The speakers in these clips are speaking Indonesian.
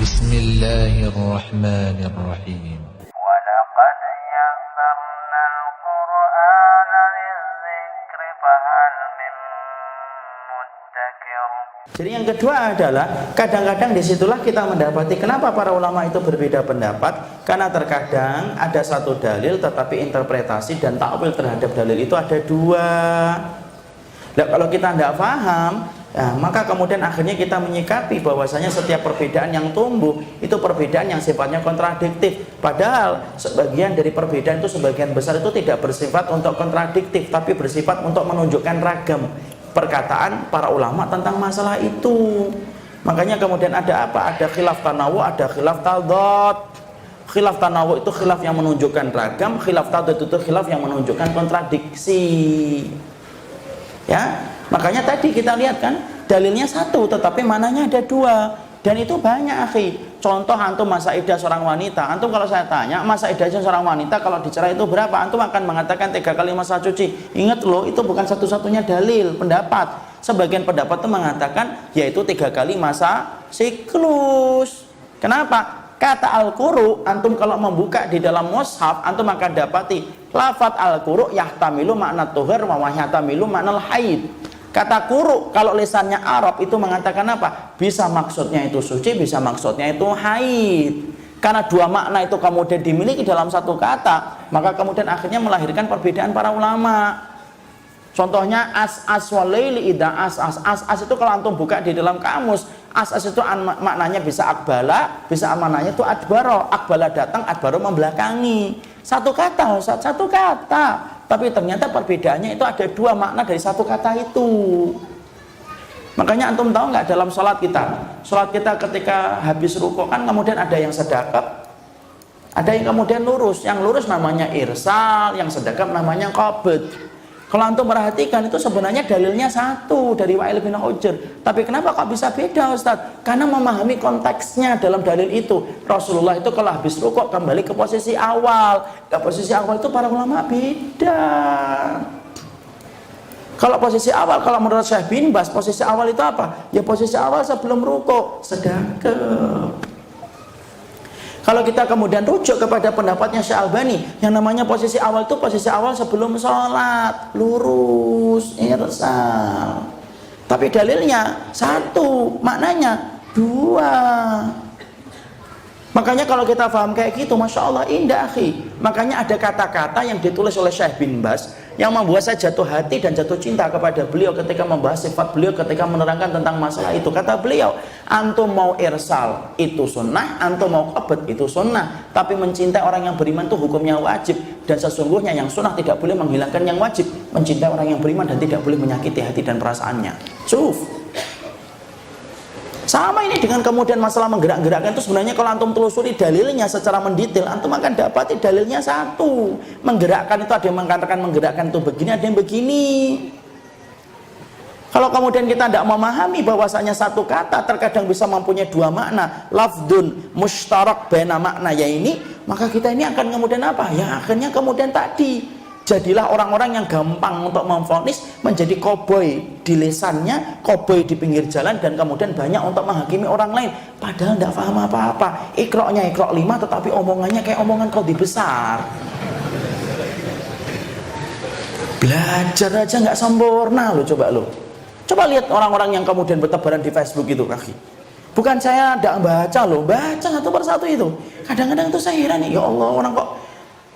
Bismillahirrahmanirrahim. ولقد يسرنا القرآن للذكر فهل من مدكر. Jadi yang kedua adalah kadang-kadang disitulah kita mendapati kenapa para ulama itu berbeda pendapat, karena terkadang ada satu dalil tetapi interpretasi dan takwil terhadap dalil itu ada dua. Nah, kalau kita tidak paham, nah, maka kemudian akhirnya kita menyikapi bahwasanya setiap perbedaan yang tumbuh itu perbedaan yang sifatnya kontradiktif. Padahal sebagian dari perbedaan itu sebagian besar itu tidak bersifat untuk kontradiktif, tapi bersifat untuk menunjukkan ragam perkataan para ulama tentang masalah itu. Makanya kemudian ada apa? Ada khilaf tanawu, ada khilaf tadad. Khilaf tanawu itu khilaf yang menunjukkan ragam, khilaf tadad itu khilaf yang menunjukkan kontradiksi. Ya, makanya tadi kita lihat kan dalilnya satu tetapi mananya ada dua, dan itu banyak akhi. Contoh antum masa iddah seorang wanita, antum kalau saya tanya masa iddah seorang wanita kalau dicerai itu berapa, antum akan mengatakan 3 kali masa cuci. Ingat loh, itu bukan satu-satunya dalil pendapat. Sebagian pendapat itu mengatakan yaitu 3 kali masa siklus. Kenapa? Kata al-quru, antum kalau membuka di dalam mushaf, antum akan dapati lafaz al-quru yahtamilu makna tuhur wa yahtamilu makna haid. Kata quru kalau lisannya Arab itu mengatakan apa? Bisa maksudnya itu suci, bisa maksudnya itu haid. Karena dua makna itu kemudian dimiliki dalam satu kata, maka kemudian akhirnya melahirkan perbedaan para ulama. Contohnya as walaili ida as itu kalau antum buka di dalam kamus, as itu maknanya bisa akbala, bisa maknanya itu adbaro. Akbala datang, adbaro membelakangi. Satu kata. Tapi ternyata perbedaannya itu ada dua makna dari satu kata itu. Makanya antum tahu nggak dalam sholat kita ketika habis rukuk kan kemudian ada yang sedekap, ada yang kemudian lurus. Yang lurus namanya irsal, yang sedekap namanya qabd. Kalau antum perhatikan itu sebenarnya dalilnya satu dari Wa'il bin Hujr. Tapi kenapa kok bisa beda Ustaz? Karena memahami konteksnya dalam dalil itu. Rasulullah itu kalau habis rukuk kembali ke posisi awal. Ke posisi awal itu para ulama beda. Kalau posisi awal, kalau menurut Syekh bin Baz, posisi awal itu apa? Ya posisi awal sebelum rukuk, sedekap. Kalau kita kemudian rujuk kepada pendapatnya Syekh Albani, yang namanya posisi awal itu posisi awal sebelum sholat, lurus, irsal. Tapi dalilnya satu, maknanya dua. Makanya kalau kita paham kayak gitu, Masya Allah indah akhi. Makanya ada kata-kata yang ditulis oleh Syekh bin Baz yang membuat saya jatuh hati dan jatuh cinta kepada beliau ketika membahas sifat beliau, ketika menerangkan tentang masalah itu. Kata beliau, antum mau irsal itu sunnah, antum mau qabd itu sunnah, tapi mencintai orang yang beriman itu hukumnya wajib. Dan sesungguhnya yang sunnah tidak boleh menghilangkan yang wajib. Mencintai orang yang beriman dan tidak boleh menyakiti hati dan perasaannya. Sama ini dengan kemudian masalah menggerak-gerakkan itu sebenarnya kalau antum telusuri dalilnya secara mendetail, antum akan dapati dalilnya satu. Menggerakkan itu ada yang mengatakan menggerakkan itu begini, ada yang begini. Kalau kemudian kita tidak memahami bahwasanya satu kata terkadang bisa mempunyai dua makna, lafdun mushtarak baina makna ya ini, maka kita ini akan kemudian apa? Ya akhirnya kemudian tadi jadilah orang-orang yang gampang untuk memvonis, menjadi koboi di lisannya, koboi di pinggir jalan, dan kemudian banyak untuk menghakimi orang lain padahal tidak paham apa-apa. Ikroknya ikrok 5 tetapi omongannya kayak omongan kodi besar. Belajar aja nggak sempurna lo, coba lihat orang-orang yang kemudian bertebaran di Facebook itu kaki. Bukan saya tidak baca loh, baca satu persatu itu. Kadang-kadang itu saya heran, ya Allah, orang kok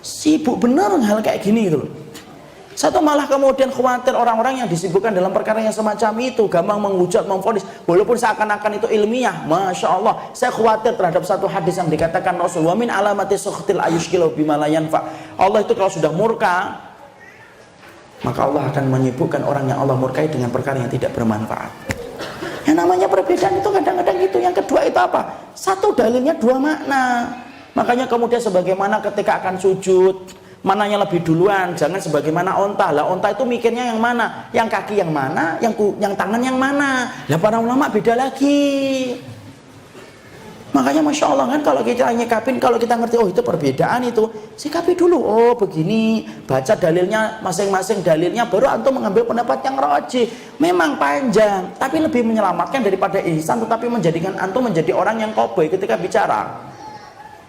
sibuk bener hal kayak gini gitu loh. Satu malah kemudian khawatir orang-orang yang disibukkan dalam perkara yang semacam itu gampang menghujat, memvonis, walaupun seakan-akan itu ilmiah. Masya Allah, saya khawatir terhadap satu hadis yang dikatakan Rasul, wa min alamati sukhtil ayushkilu bima la yanfa. Allah itu kalau sudah murka, maka Allah akan menyibukkan orang yang Allah murkai dengan perkara yang tidak bermanfaat. Yang namanya perbedaan itu kadang-kadang gitu. Yang kedua itu apa? Satu dalilnya dua makna. Makanya kemudian sebagaimana ketika akan sujud, mananya lebih duluan, jangan sebagaimana onta. Lah onta itu mikirnya yang mana? Yang kaki yang mana? Yang tangan yang mana? Lah para ulama beda lagi. Makanya Masya Allah kan kalau kita nyikapin, kalau kita ngerti oh itu perbedaan itu, sikapi dulu, oh begini, baca dalilnya masing-masing dalilnya, baru antum mengambil pendapat yang rajih. Memang panjang, tapi lebih menyelamatkan daripada ihsan, tetapi menjadikan antum menjadi orang yang koboi ketika bicara.